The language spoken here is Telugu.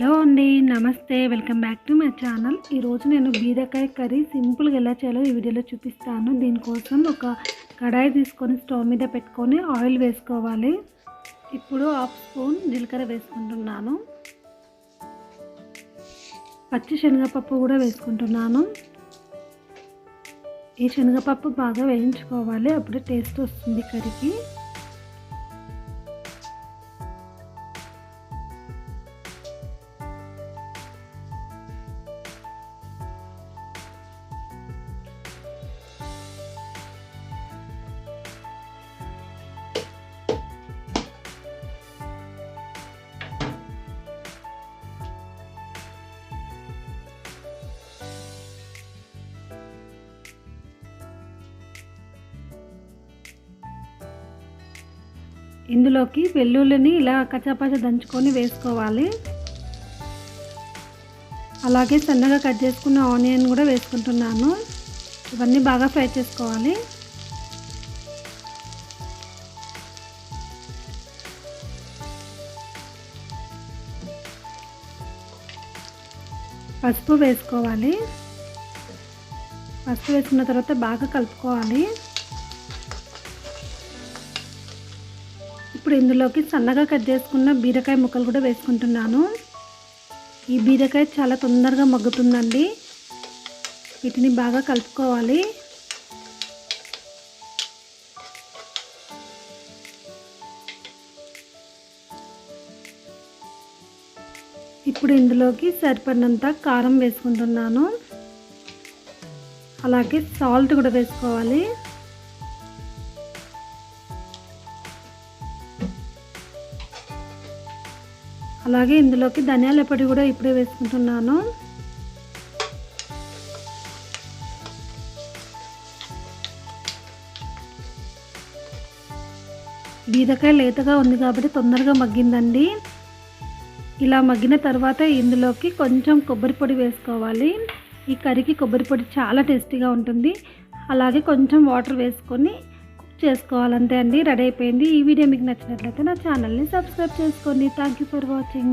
హలో అండి, నమస్తే. Welcome back to my channel. ఈరోజు నేను బీరకాయ కర్రీ సింపుల్గా ఎలా చేయాలో ఈ వీడియోలో చూపిస్తాను. దీనికోసం ఒక కడాయి తీసుకొని స్టవ్ మీద పెట్టుకొని ఆయిల్ వేసుకోవాలి. ఇప్పుడు 1/2 స్పూన్ జీలకర్ర వేసుకుంటున్నాను. పచ్చి శనగపప్పు కూడా వేసుకుంటున్నాను. ఈ శనగపప్పు బాగా వేయించుకోవాలి, అప్పుడే టేస్ట్ వస్తుంది కర్రీకి. ఇందులోకి వెల్లుల్లిని ఇలా కచ్చాపచ్చ దంచుకొని వేసుకోవాలి. అలాగే సన్నగా కట్ చేసుకున్న ఆనియన్ కూడా వేసుకుంటున్నాను. ఇవన్నీ బాగా ఫ్రై చేసుకోవాలి. పసుపు వేసుకోవాలి. పసుపు వేసుకున్న తర్వాత బాగా కలుపుకోవాలి. ఇప్పుడు ఇందులోకి సన్నగా కట్ చేసుకున్న బీరకాయ ముక్కలు కూడా వేసుకుంటున్నాను. ఈ బీరకాయ చాలా తొందరగా మగ్గుతుందండి. వీటిని బాగా కలుపుకోవాలి. ఇప్పుడు ఇందులోకి సరిపడినంత కారం వేసుకుంటున్నాను. అలాగే సాల్ట్ కూడా వేసుకోవాలి. అలాగే ఇందులోకి ధనియాల పొడి కూడా ఇప్పుడే వేసుకుంటున్నాను. బీరకాయ లేతగా ఉంది కాబట్టి తొందరగా మగ్గిందండి. ఇలా మగ్గిన తర్వాత ఇందులోకి కొంచెం కొబ్బరి పొడి వేసుకోవాలి. ఈ కర్రీకి కొబ్బరి పొడి చాలా టేస్టీగా ఉంటుంది. అలాగే కొంచెం వాటర్ వేసుకొని చేసుకోవాలి. అంతే అండి, రెడీ అయిపోయింది. ఈ వీడియో మీకు నచ్చినట్లయితే నా ఛానల్ని సబ్స్క్రైబ్ చేసుకోండి. Thank you for watching.